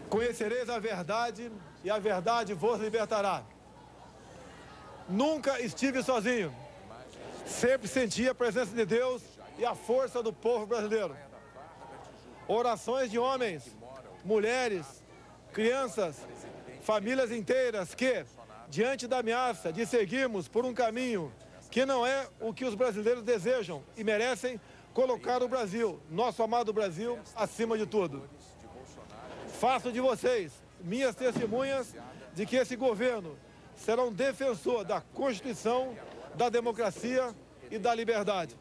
Conhecereis a verdade e a verdade vos libertará. Nunca estive sozinho. Sempre senti a presença de Deus e a força do povo brasileiro. Orações de homens, mulheres, crianças, famílias inteiras que, diante da ameaça de seguirmos por um caminho que não é o que os brasileiros desejam e merecem, colocar o Brasil, nosso amado Brasil, acima de tudo. Faço de vocês minhas testemunhas de que esse governo será um defensor da Constituição, da democracia e da liberdade.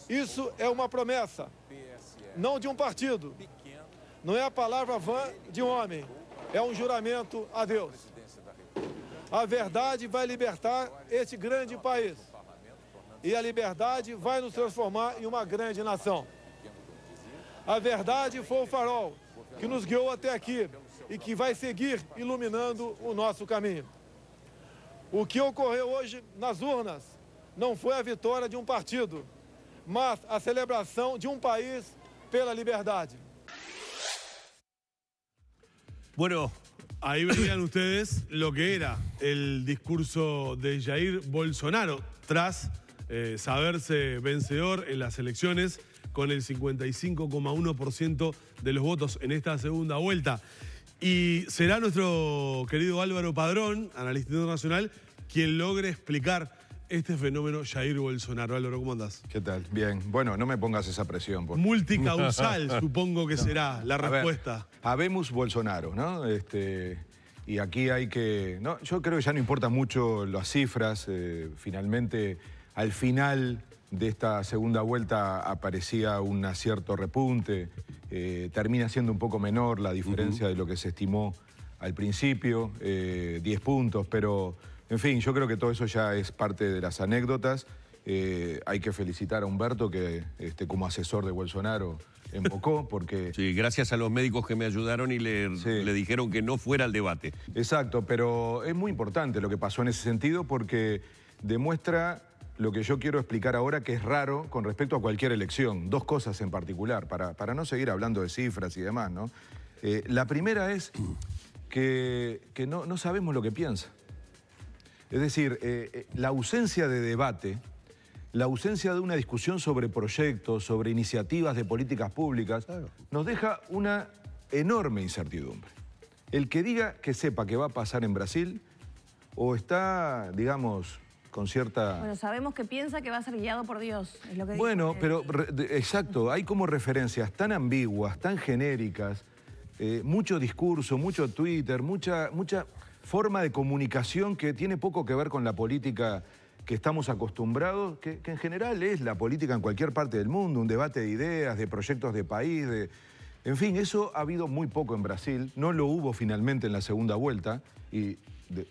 Isso é uma promessa, não de um partido. Não é a palavra vã de um homem, é um juramento a Deus. A verdade vai libertar este grande país. E a liberdade vai nos transformar em uma grande nação. A verdade foi o farol que nos guiou até aqui e que vai seguir iluminando o nosso caminho. O que ocorreu hoje nas urnas não foi a vitória de um partido, mas a celebração de un país pela liberdad. Bueno, ahí veían ustedes lo que era el discurso de Jair Bolsonaro tras saberse vencedor en las elecciones con el 55,1% de los votos en esta segunda vuelta. Y será nuestro querido Álvaro Padrón, analista internacional, quien logre explicar este fenómeno Jair Bolsonaro. Álvaro, ¿cómo andás? ¿Qué tal? Bien. Bueno, no me pongas esa presión. Multicausal, supongo que será la respuesta. Habemos Bolsonaro, ¿no? Y aquí hay que... No, yo creo que ya no importa mucho las cifras. Finalmente, al final de esta segunda vuelta aparecía un cierto repunte. Termina siendo un poco menor la diferencia de lo que se estimó al principio, 10 puntos, pero... En fin, yo creo que todo eso ya es parte de las anécdotas. Hay que felicitar a Humberto, que como asesor de Bolsonaro invocó, porque... Sí, gracias a los médicos que me ayudaron y le dijeron que no fuera al debate. Exacto, pero es muy importante lo que pasó en ese sentido porque demuestra lo que yo quiero explicar ahora, que es raro con respecto a cualquier elección. Dos cosas en particular, para no seguir hablando de cifras y demás, ¿no? La primera es que no sabemos lo que piensa. Es decir, la ausencia de debate, la ausencia de una discusión sobre proyectos, sobre iniciativas de políticas públicas, nos deja una enorme incertidumbre. El que diga que sepa qué va a pasar en Brasil o está, digamos, con cierta... Bueno, sabemos que piensa que va a ser guiado por Dios, es lo que bueno, dijo. Pero exacto, hay como referencias tan ambiguas, tan genéricas, mucho discurso, mucho Twitter, mucha forma de comunicación que tiene poco que ver con la política que estamos acostumbrados, que en general es la política en cualquier parte del mundo, un debate de ideas, de proyectos de país, en fin, eso ha habido muy poco en Brasil, no lo hubo finalmente en la segunda vuelta y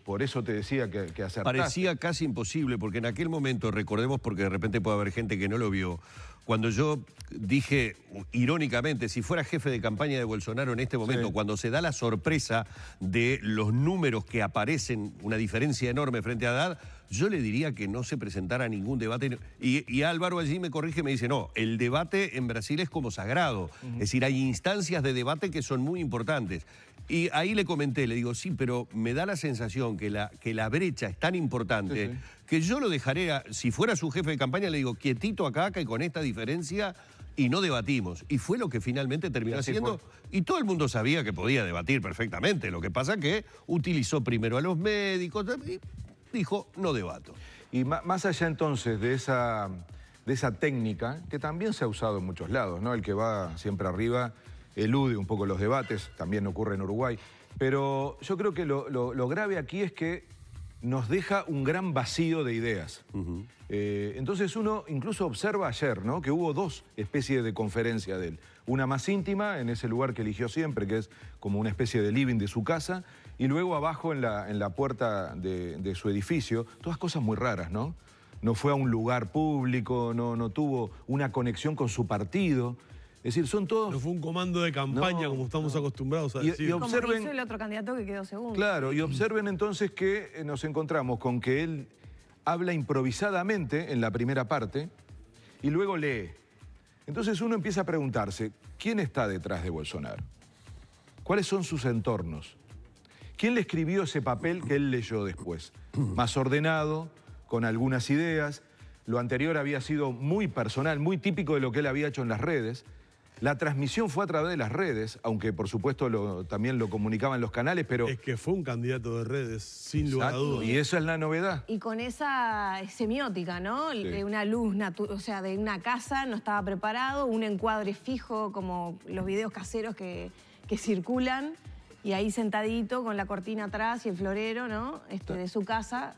por eso te decía que acertaste. Parecía casi imposible, porque en aquel momento, recordemos porque de repente puede haber gente que no lo vio, cuando yo dije, irónicamente, si fuera jefe de campaña de Bolsonaro en este momento, cuando se da la sorpresa de los números que aparecen, una diferencia enorme frente a Haddad, yo le diría que no se presentara ningún debate. Y Álvaro allí me corrige y me dice, no, el debate en Brasil es como sagrado. Es decir, hay instancias de debate que son muy importantes. Y ahí le comenté, le digo, sí, pero me da la sensación que la brecha es tan importante que yo lo dejaré, si fuera su jefe de campaña, le digo, quietito acá, que con esta diferencia, y no debatimos. Y fue lo que finalmente terminó haciendo. Y todo el mundo sabía que podía debatir perfectamente. Lo que pasa que utilizó primero a los médicos y dijo, no debato. Y más allá entonces de esa técnica, que también se ha usado en muchos lados, ¿no? El que va siempre arriba elude un poco los debates, también ocurre en Uruguay. Pero yo creo que lo grave aquí es que nos deja un gran vacío de ideas. Entonces uno incluso observa ayer, ¿no?, que hubo dos especies de conferencia de él. Una más íntima, en ese lugar que eligió siempre, que es como una especie de living de su casa, y luego abajo en la puerta de su edificio. Todas cosas muy raras, ¿no? No fue a un lugar público, no tuvo una conexión con su partido. Es decir, son todos... No fue un comando de campaña como estamos acostumbrados a decir. Y observen, como hizo el otro candidato que quedó segundo. Claro, y observen entonces que nos encontramos con que él habla improvisadamente en la primera parte y luego lee. Entonces uno empieza a preguntarse, ¿quién está detrás de Bolsonaro? ¿Cuáles son sus entornos? ¿Quién le escribió ese papel que él leyó después? Más ordenado, con algunas ideas. Lo anterior había sido muy personal, muy típico de lo que él había hecho en las redes. La transmisión fue a través de las redes, aunque por supuesto también lo comunicaban los canales, pero... Es que fue un candidato de redes, sin lugar a dudas. Y esa es la novedad. Y con esa semiótica, ¿no? Sí. De una luz, o sea, de una casa no estaba preparado, un encuadre fijo como los videos caseros que circulan, y ahí sentadito con la cortina atrás y el florero, ¿no? De su casa.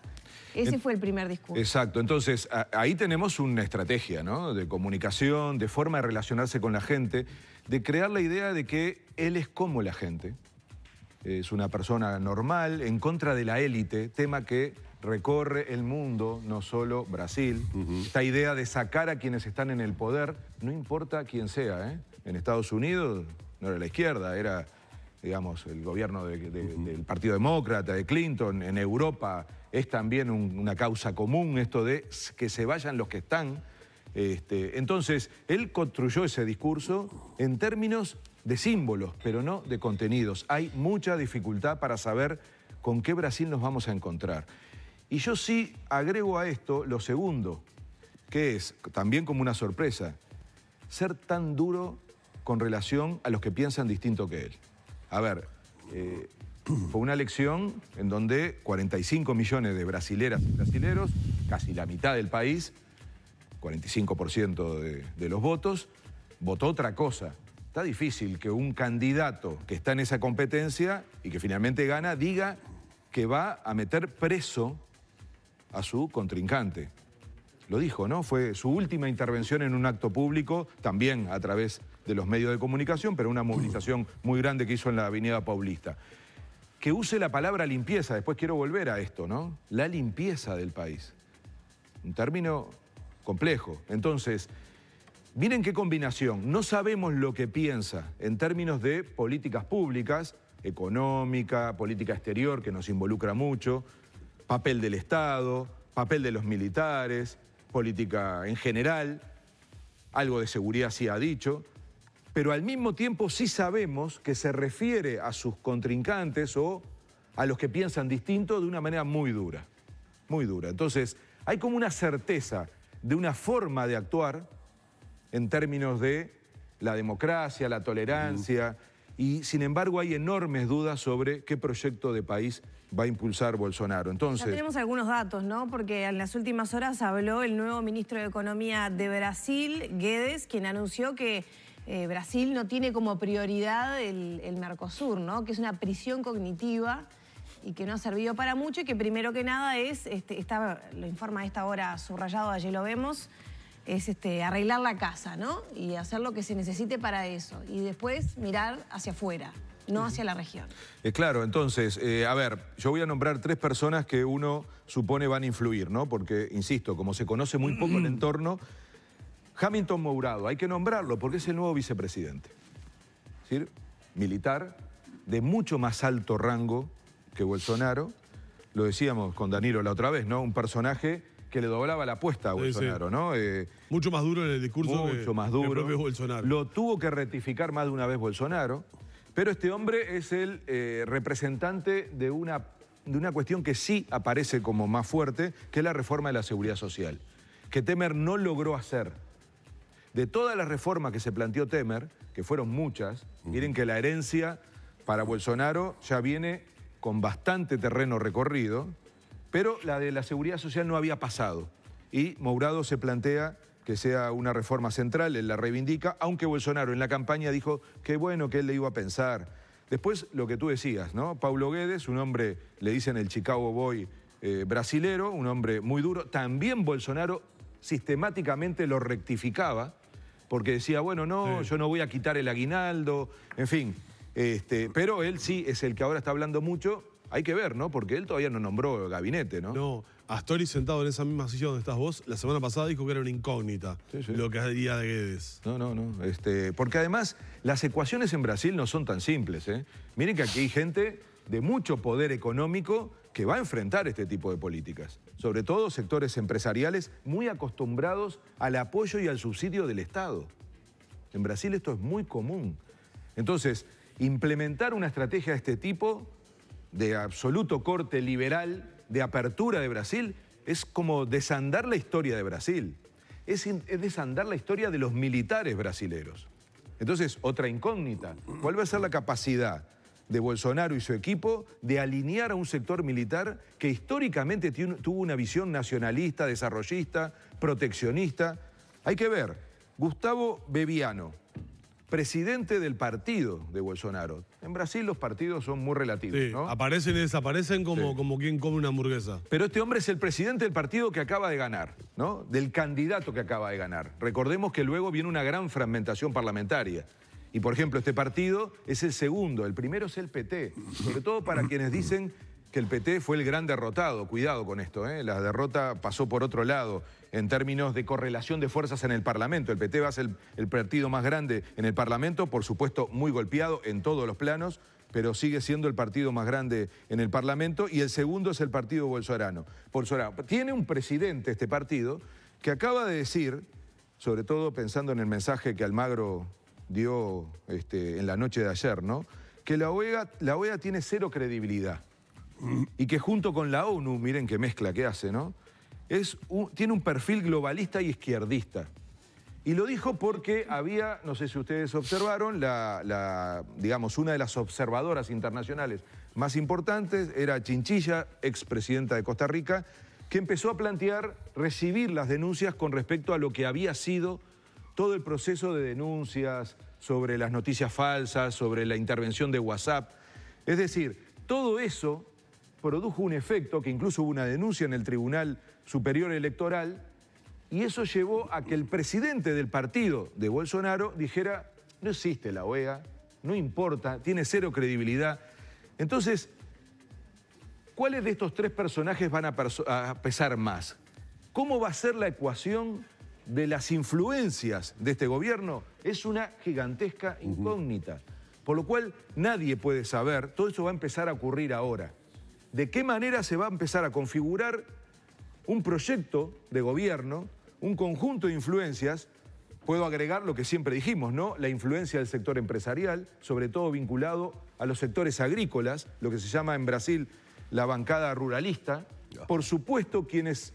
Ese fue el primer discurso. Exacto. Entonces, ahí tenemos una estrategia, ¿no? De comunicación, de forma de relacionarse con la gente, de crear la idea de que él es como la gente. Es una persona normal, en contra de la élite, tema que recorre el mundo, no solo Brasil. Esta idea de sacar a quienes están en el poder, no importa quién sea, ¿eh? En Estados Unidos no era la izquierda, era, digamos, el gobierno del Partido Demócrata, de Clinton. En Europa es también una causa común esto de que se vayan los que están. Entonces, él construyó ese discurso en términos de símbolos, pero no de contenidos. Hay mucha dificultad para saber con qué Brasil nos vamos a encontrar. Y yo sí agrego a esto lo segundo, que es, también como una sorpresa, ser tan duro con relación a los que piensan distinto que él. A ver, fue una elección en donde 45 millones de brasileras y brasileros, casi la mitad del país, 45% de los votos, votó otra cosa. Está difícil que un candidato que está en esa competencia y que finalmente gana diga que va a meter preso a su contrincante. Lo dijo, ¿no? Fue su última intervención en un acto público, también a través de los medios de comunicación, pero una movilización muy grande que hizo en la Avenida Paulista. Que use la palabra limpieza, después quiero volver a esto, ¿no? La limpieza del país. Un término complejo. Entonces, miren qué combinación. No sabemos lo que piensa en términos de políticas públicas, económica, política exterior, que nos involucra mucho, papel del Estado, papel de los militares, política en general, algo de seguridad sí ha dicho, pero al mismo tiempo sí sabemos que se refiere a sus contrincantes o a los que piensan distinto de una manera muy dura, muy dura. Entonces, hay como una certeza de una forma de actuar en términos de la democracia, la tolerancia, y sin embargo hay enormes dudas sobre qué proyecto de país va a impulsar Bolsonaro. Entonces, ya tenemos algunos datos, ¿no? Porque en las últimas horas habló el nuevo ministro de Economía de Brasil, Guedes, quien anunció que Brasil no tiene como prioridad el Mercosur, ¿no? Que es una prisión cognitiva y que no ha servido para mucho y que primero que nada es, lo informa a esta hora subrayado, allí lo vemos, es arreglar la casa, ¿no? Y hacer lo que se necesite para eso. Y después mirar hacia afuera, no hacia la región. Claro, entonces, a ver, yo voy a nombrar 3 personas que uno supone van a influir, ¿no? Porque, insisto, como se conoce muy poco el entorno, Hamilton Mourado, hay que nombrarlo porque es el nuevo vicepresidente. Es decir, militar, de mucho más alto rango que Bolsonaro. Lo decíamos con Danilo la otra vez, ¿no? Un personaje que le doblaba la apuesta a Bolsonaro, ¿no? Mucho más duro en el discurso mucho más duro. que el propio Bolsonaro. Lo tuvo que rectificar más de una vez Bolsonaro, pero este hombre es el representante de una cuestión que sí aparece como más fuerte, que es la reforma de la seguridad social, que Temer no logró hacer. De todas las reformas que se planteó Temer, que fueron muchas, miren que la herencia para Bolsonaro ya viene con bastante terreno recorrido, pero la de la seguridad social no había pasado. Y Mourado se plantea que sea una reforma central, él la reivindica, aunque Bolsonaro en la campaña dijo que bueno, que él le iba a pensar. Después, lo que tú decías, ¿no? Paulo Guedes, un hombre, le dicen el Chicago Boy brasilero, un hombre muy duro. También Bolsonaro sistemáticamente lo rectificaba, porque decía, bueno, no, yo no voy a quitar el aguinaldo, en fin. Pero él sí es el que ahora está hablando mucho. Hay que ver, ¿no? Porque él todavía no nombró gabinete, ¿no? No, Astori sentado en esa misma silla donde estás vos, la semana pasada dijo que era una incógnita lo que haría de Guedes. No. Porque además las ecuaciones en Brasil no son tan simples, ¿eh? Miren que aquí hay gente de mucho poder económico que va a enfrentar este tipo de políticas. Sobre todo sectores empresariales muy acostumbrados al apoyo y al subsidio del Estado. En Brasil esto es muy común. Entonces, implementar una estrategia de este tipo, de absoluto corte liberal, de apertura de Brasil, es como desandar la historia de Brasil. Es desandar la historia de los militares brasileros. Entonces, otra incógnita, ¿cuál va a ser la capacidad de Bolsonaro y su equipo de alinear a un sector militar que históricamente tuvo una visión nacionalista, desarrollista, proteccionista? Hay que ver, Gustavo Bebiano, presidente del partido de Bolsonaro. En Brasil los partidos son muy relativos, Sí, ¿no? aparecen y desaparecen como, Sí. como quien come una hamburguesa. Pero este hombre es el presidente del partido que acaba de ganar, ¿no? Del candidato que acaba de ganar. Recordemos que luego viene una gran fragmentación parlamentaria. Y, por ejemplo, este partido es el segundo, el primero es el PT. Sobre todo para quienes dicen que el PT fue el gran derrotado. Cuidado con esto, ¿eh? La derrota pasó por otro lado en términos de correlación de fuerzas en el Parlamento. El PT va a ser el partido más grande en el Parlamento, por supuesto muy golpeado en todos los planos, pero sigue siendo el partido más grande en el Parlamento, y el segundo es el partido bolsonaro. Tiene un presidente este partido que acaba de decir, sobre todo pensando en el mensaje que Almagro dio en la noche de ayer, ¿no? Que la OEA tiene cero credibilidad y que junto con la ONU, miren qué mezcla que hace, ¿no? Tiene un perfil globalista y izquierdista. Y lo dijo porque había, no sé si ustedes observaron, digamos, una de las observadoras internacionales más importantes era Chinchilla, expresidenta de Costa Rica, que empezó a plantear recibir las denuncias con respecto a lo que había sido todo el proceso de denuncias sobre las noticias falsas, sobre la intervención de WhatsApp. Es decir, todo eso produjo un efecto, que incluso hubo una denuncia en el Tribunal Superior Electoral, y eso llevó a que el presidente del partido de Bolsonaro dijera: no existe la OEA, no importa, tiene cero credibilidad. Entonces, ¿cuáles de estos tres personajes van a pesar más? ¿Cómo va a ser la ecuación de las influencias de este gobierno? Es una gigantesca incógnita. Por lo cual nadie puede saber, todo eso va a empezar a ocurrir ahora. ¿De qué manera se va a empezar a configurar un proyecto de gobierno, un conjunto de influencias? Puedo agregar lo que siempre dijimos, ¿no? La influencia del sector empresarial, sobre todo vinculado a los sectores agrícolas, lo que se llama en Brasil la bancada ruralista. Por supuesto, quienes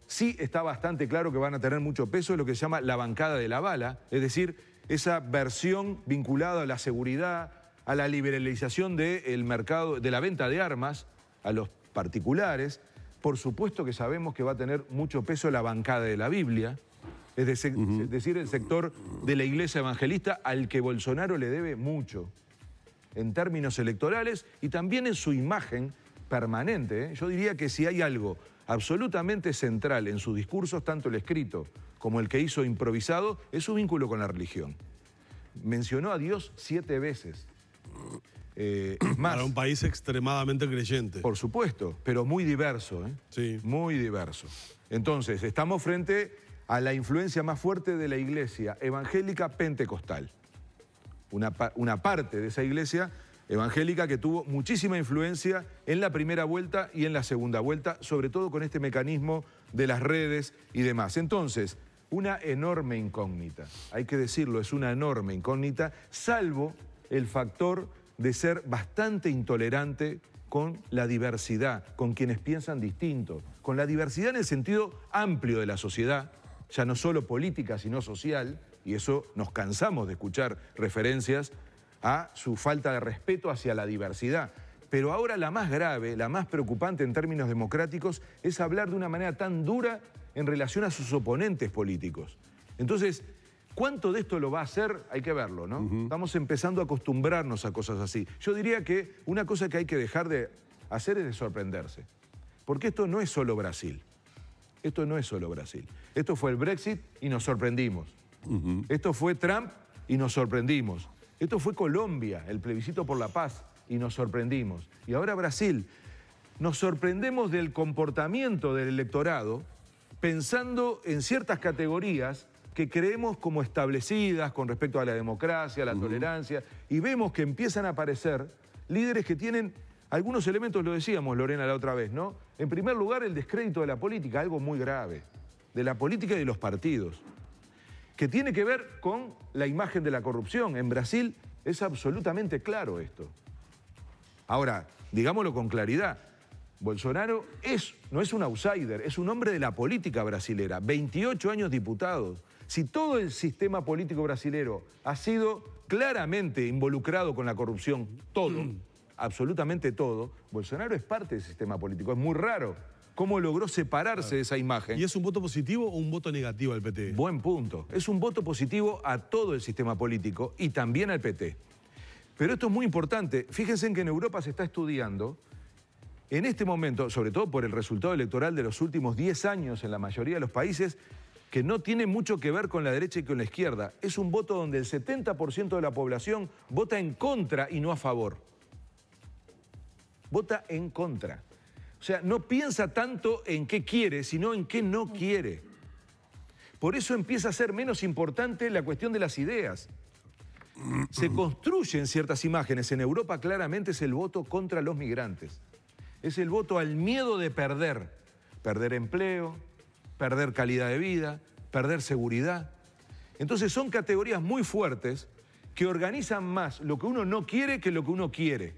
sí está bastante claro que van a tener mucho peso es lo que se llama la bancada de la bala, es decir, esa versión vinculada a la seguridad, a la liberalización del mercado, de la venta de armas a los particulares. Por supuesto que sabemos que va a tener mucho peso la bancada de la Biblia, es decir, el sector de la iglesia evangelista al que Bolsonaro le debe mucho en términos electorales y también en su imagen permanente. Yo diría que si hay algo absolutamente central en sus discursos, tanto el escrito como el que hizo improvisado, es su vínculo con la religión. Mencionó a Dios 7 veces. Es más, Para un país extremadamente creyente. por supuesto, pero muy diverso, ¿eh? Sí. Muy diverso. Entonces, estamos frente a la influencia más fuerte de la iglesia evangélica pentecostal. Una parte de esa iglesia evangélica que tuvo muchísima influencia en la primera vuelta y en la segunda vuelta, sobre todo con este mecanismo de las redes y demás. Entonces, una enorme incógnita, hay que decirlo, es una enorme incógnita, salvo el factor de ser bastante intolerante con la diversidad, con quienes piensan distinto, con la diversidad en el sentido amplio de la sociedad, ya no solo política, sino social, y eso nos cansamos de escuchar referencias a su falta de respeto hacia la diversidad. Pero ahora la más grave, la más preocupante en términos democráticos, es hablar de una manera tan dura en relación a sus oponentes políticos. Entonces, ¿cuánto de esto lo va a hacer? Hay que verlo, ¿no? Estamos empezando a acostumbrarnos a cosas así. Yo diría que una cosa que hay que dejar de hacer es de sorprenderse. Porque esto no es solo Brasil. Esto no es solo Brasil. Esto fue el Brexit y nos sorprendimos. Esto fue Trump y nos sorprendimos. Esto fue Colombia, el plebiscito por la paz, y nos sorprendimos. Y ahora Brasil. Nos sorprendemos del comportamiento del electorado pensando en ciertas categorías que creemos como establecidas con respecto a la democracia, a la tolerancia, y vemos que empiezan a aparecer líderes que tienen algunos elementos, lo decíamos Lorena la otra vez, ¿no? En primer lugar, el descrédito de la política, algo muy grave, de la política y de los partidos, que tiene que ver con la imagen de la corrupción. En Brasil Es absolutamente claro esto. Ahora, digámoslo con claridad, Bolsonaro no es un outsider, es un hombre de la política brasilera, 28 años diputado. Si todo el sistema político brasilero ha sido claramente involucrado con la corrupción, todo, absolutamente todo, Bolsonaro es parte del sistema político. Es muy raro cómo logró separarse de esa imagen. ¿Y es un voto positivo o un voto negativo al PT? Buen punto. Es un voto positivo a todo el sistema político y también al PT. Pero esto es muy importante. Fíjense en que en Europa se está estudiando, en este momento, sobre todo por el resultado electoral de los últimos 10 años en la mayoría de los países, que no tiene mucho que ver con la derecha y con la izquierda. Es un voto donde el 70% de la población vota en contra y no a favor. Vota en contra. O sea, no piensa tanto en qué quiere, sino en qué no quiere. Por eso empieza a ser menos importante la cuestión de las ideas. Se construyen ciertas imágenes. En Europa claramente es el voto contra los migrantes. Es el voto al miedo de perder. Perder empleo, perder calidad de vida, perder seguridad. Entonces son categorías muy fuertes que organizan más lo que uno no quiere que lo que uno quiere.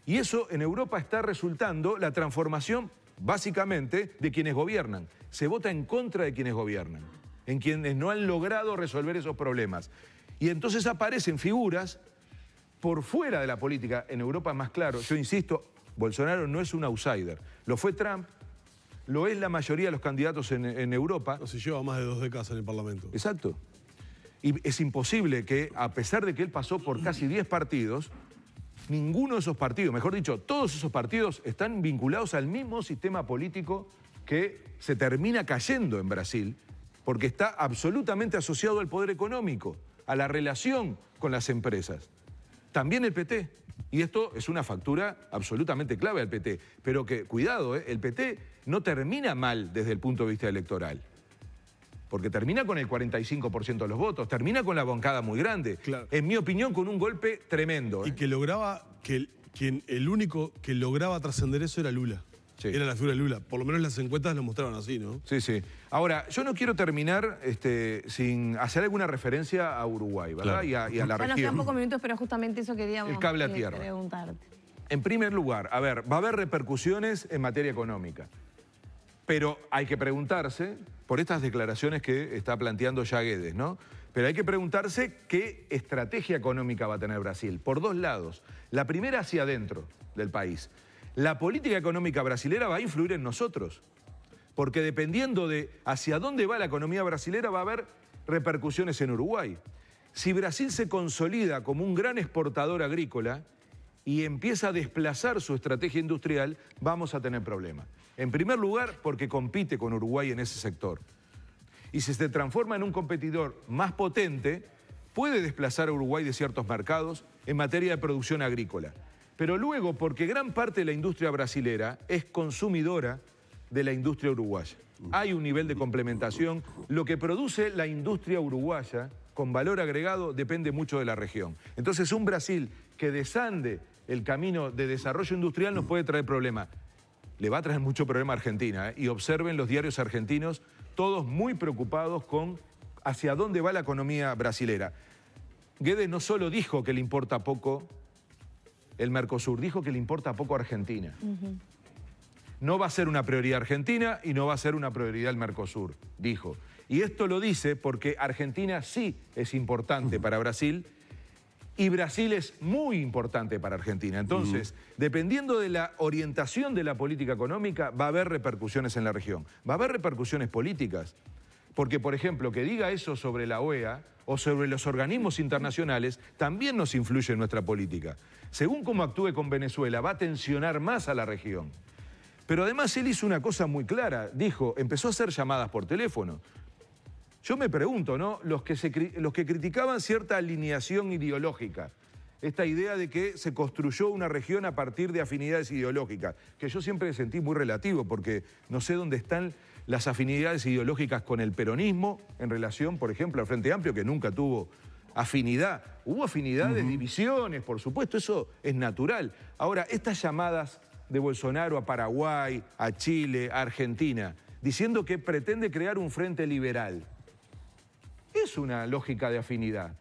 Y eso en Europa está resultando la transformación básicamente de quienes gobiernan. Se vota en contra de quienes gobiernan, en quienes no han logrado resolver esos problemas. Y entonces aparecen figuras por fuera de la política. En Europa es más claro. Yo insisto, Bolsonaro no es un outsider. Lo fue Trump, lo es la mayoría de los candidatos en Europa. No se lleva más de 2 décadas en el Parlamento. Exacto. Y es imposible que, a pesar de que él pasó por casi 10 partidos, ninguno de esos partidos, mejor dicho, todos esos partidos están vinculados al mismo sistema político que se termina cayendo en Brasil, porque está absolutamente asociado al poder económico, a la relación con las empresas. También el PT. Y esto es una factura absolutamente clave al PT. Pero que, cuidado, el PT no termina mal desde el punto de vista electoral. Porque termina con el 45% de los votos, termina con la bancada muy grande. Claro. En mi opinión, con un golpe tremendo. Y que lograba, el único que lograba trascender eso era Lula. Sí. Era la figura de Lula. Por lo menos las encuestas lo mostraron así, ¿no? Sí, sí. Ahora, yo no quiero terminar sin hacer alguna referencia a Uruguay, ¿verdad? Claro. Y a la Bueno, región. quedan pocos minutos, pero justamente eso queríamos El cable a tierra. preguntarte. En primer lugar, a ver, va a haber repercusiones en materia económica. Pero hay que preguntarse, por estas declaraciones que está planteando ya Guedes, ¿no? Pero hay que preguntarse qué estrategia económica va a tener Brasil, por dos lados. La primera hacia adentro del país. La política económica brasilera va a influir en nosotros, porque dependiendo de hacia dónde va la economía brasilera va a haber repercusiones en Uruguay. Si Brasil se consolida como un gran exportador agrícola y empieza a desplazar su estrategia industrial, vamos a tener problemas. En primer lugar, porque compite con Uruguay en ese sector. Y si se transforma en un competidor más potente, puede desplazar a Uruguay de ciertos mercados en materia de producción agrícola. Pero luego, porque gran parte de la industria brasilera es consumidora de la industria uruguaya. Hay un nivel de complementación. Lo que produce la industria uruguaya con valor agregado depende mucho de la región. Entonces, un Brasil que desande el camino de desarrollo industrial nos puede traer problemas. Le va a traer mucho problema a Argentina, ¿eh? Y observen los diarios argentinos, todos muy preocupados con hacia dónde va la economía brasilera. Guedes no solo dijo que le importa poco el Mercosur, dijo que le importa poco a Argentina. No va a ser una prioridad Argentina y no va a ser una prioridad el Mercosur, dijo. Y esto lo dice porque Argentina sí es importante para Brasil y Brasil es muy importante para Argentina. Entonces, dependiendo de la orientación de la política económica, va a haber repercusiones en la región. Va a haber repercusiones políticas. Porque, por ejemplo, que diga eso sobre la OEA o sobre los organismos internacionales también nos influye en nuestra política. Según cómo actúe con Venezuela, va a tensionar más a la región. Pero además él hizo una cosa muy clara. Dijo, empezó a hacer llamadas por teléfono. Yo me pregunto, ¿no? Los que criticaban cierta alineación ideológica, esta idea de que se construyó una región a partir de afinidades ideológicas, que yo siempre sentí muy relativo, porque no sé dónde están las afinidades ideológicas con el peronismo en relación, por ejemplo, al Frente Amplio, que nunca tuvo afinidad. Hubo afinidades, divisiones, por supuesto, eso es natural. Ahora, estas llamadas de Bolsonaro a Paraguay, a Chile, a Argentina, diciendo que pretende crear un frente liberal, es una lógica de afinidad.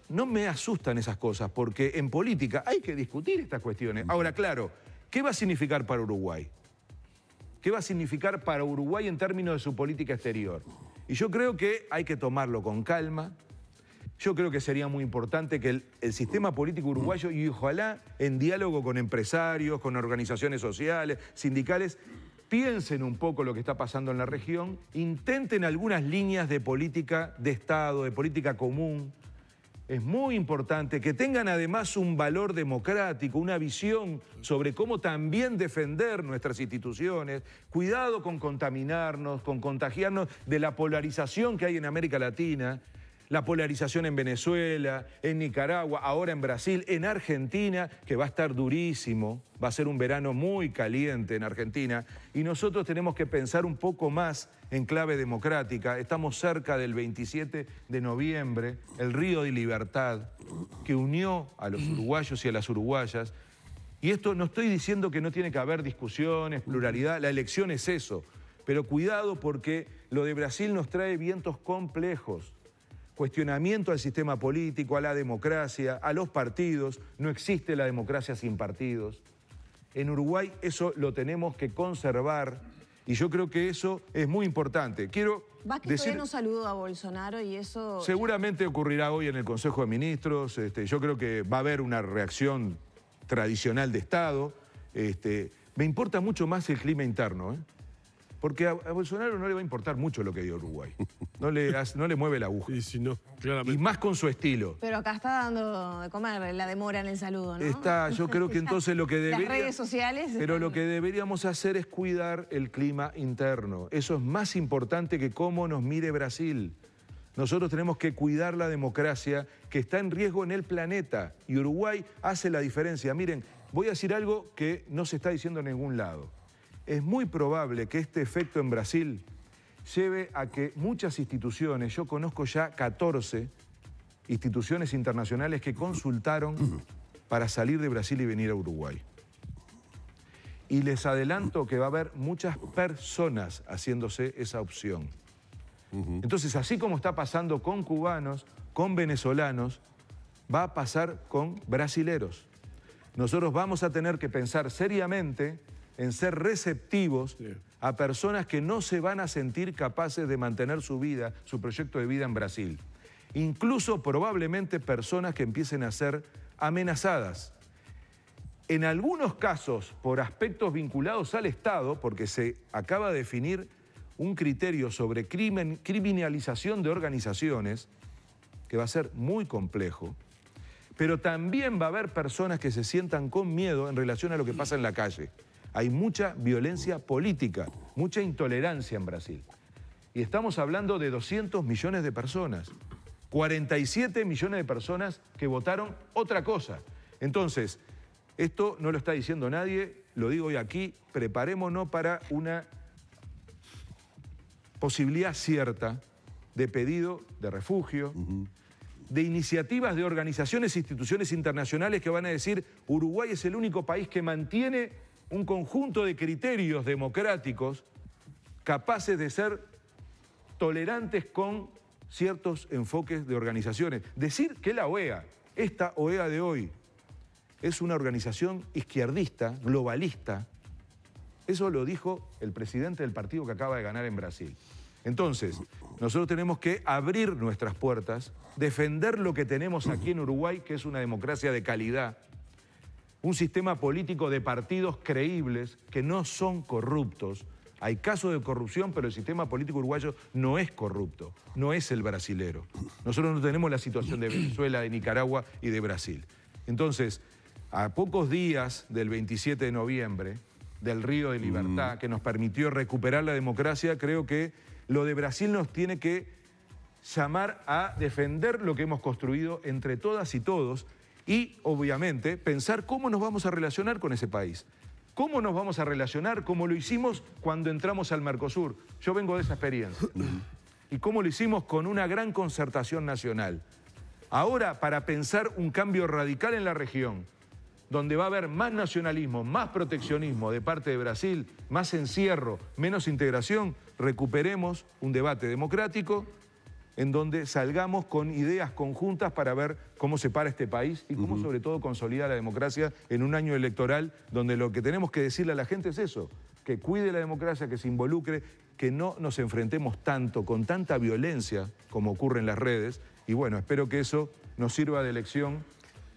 no me asustan esas cosas, porque en política hay que discutir estas cuestiones. Ahora, claro, ¿qué va a significar para Uruguay? ¿Qué va a significar para Uruguay en términos de su política exterior? Y yo creo que hay que tomarlo con calma. Yo creo que sería muy importante que el sistema político uruguayo, y ojalá en diálogo con empresarios, con organizaciones sociales, sindicales, piensen un poco lo que está pasando en la región, intenten algunas líneas de política de Estado, de política común. Es muy importante que tengan además un valor democrático, una visión sobre cómo también defender nuestras instituciones. Cuidado con contaminarnos, con contagiarnos de la polarización que hay en América Latina, la polarización en Venezuela, en Nicaragua, ahora en Brasil, en Argentina, que va a estar durísimo, va a ser un verano muy caliente en Argentina, y nosotros tenemos que pensar un poco más en clave democrática. Estamos cerca del 27 de noviembre, el Río de Libertad, que unió a los uruguayos y a las uruguayas, y esto no estoy diciendo que no tiene que haber discusiones, pluralidad, la elección es eso, pero cuidado porque lo de Brasil nos trae vientos complejos. Cuestionamiento al sistema político, a la democracia, a los partidos. No existe la democracia sin partidos. En Uruguay eso lo tenemos que conservar y yo creo que eso es muy importante. Quiero Vázquez todavía no saludó a Bolsonaro y eso... Seguramente ocurrirá hoy en el Consejo de Ministros. Yo creo que va a haber una reacción tradicional de Estado. Me importa mucho más el clima interno, ¿eh? Porque a Bolsonaro no le va a importar mucho lo que diga Uruguay. No le mueve la aguja. Y si no, claramente. Y más con su estilo. Pero acá está dando de comer la demora en el saludo, ¿no? Yo creo que entonces lo que debería... Las redes sociales... Pero lo que deberíamos hacer es cuidar el clima interno. Eso es más importante que cómo nos mire Brasil. Nosotros tenemos que cuidar la democracia que está en riesgo en el planeta. Y Uruguay hace la diferencia. Miren, voy a decir algo que no se está diciendo en ningún lado. Es muy probable que este efecto en Brasil lleve a que muchas instituciones, yo conozco ya 14 instituciones internacionales que consultaron para salir de Brasil y venir a Uruguay. Y les adelanto que va a haber muchas personas haciéndose esa opción. Entonces, así como está pasando con cubanos, con venezolanos, va a pasar con brasileros. Nosotros vamos a tener que pensar seriamente en ser receptivos a personas que no se van a sentir capaces de mantener su vida, su proyecto de vida en Brasil. Incluso probablemente personas que empiecen a ser amenazadas. En algunos casos, por aspectos vinculados al Estado, porque se acaba de definir un criterio sobre criminalización de organizaciones, que va a ser muy complejo, pero también va a haber personas que se sientan con miedo en relación a lo que pasa en la calle. Hay mucha violencia política, mucha intolerancia en Brasil. Y estamos hablando de 200 millones de personas, 47 millones de personas que votaron otra cosa. Entonces, esto no lo está diciendo nadie, lo digo hoy aquí, preparémonos para una posibilidad cierta de pedido de refugio, de iniciativas de organizaciones e instituciones internacionales que van a decir Uruguay es el único país que mantiene un conjunto de criterios democráticos capaces de ser tolerantes con ciertos enfoques de organizaciones. Decir que la OEA, esta OEA de hoy, es una organización izquierdista, globalista, eso lo dijo el presidente del partido que acaba de ganar en Brasil. Entonces, nosotros tenemos que abrir nuestras puertas, defender lo que tenemos aquí en Uruguay, que es una democracia de calidad, un sistema político de partidos creíbles que no son corruptos. Hay casos de corrupción, pero el sistema político uruguayo no es corrupto, no es el brasilero. Nosotros no tenemos la situación de Venezuela, de Nicaragua y de Brasil. Entonces, a pocos días del 27 de noviembre, del Río de Libertad, que nos permitió recuperar la democracia, creo que lo de Brasil nos tiene que llamar a defender lo que hemos construido entre todas y todos, y, obviamente, pensar cómo nos vamos a relacionar con ese país. ¿Cómo nos vamos a relacionar como lo hicimos cuando entramos al Mercosur? Yo vengo de esa experiencia. Y cómo lo hicimos con una gran concertación nacional. Ahora, para pensar un cambio radical en la región, donde va a haber más nacionalismo, más proteccionismo de parte de Brasil, más encierro, menos integración, recuperemos un debate democrático en donde salgamos con ideas conjuntas para ver cómo se para este país y cómo sobre todo consolida la democracia en un año electoral donde lo que tenemos que decirle a la gente es eso, que cuide la democracia, que se involucre, que no nos enfrentemos tanto con tanta violencia como ocurre en las redes. Y bueno, espero que eso nos sirva de lección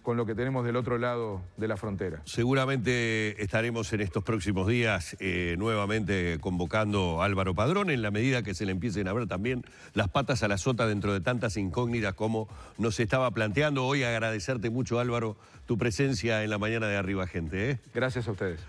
con lo que tenemos del otro lado de la frontera. Seguramente estaremos en estos próximos días nuevamente convocando a Álvaro Padrón en la medida que se le empiecen a ver también las patas a la sota dentro de tantas incógnitas como nos estaba planteando. Hoy agradecerte mucho, Álvaro, tu presencia en la mañana de Arriba Gente. Gracias a ustedes.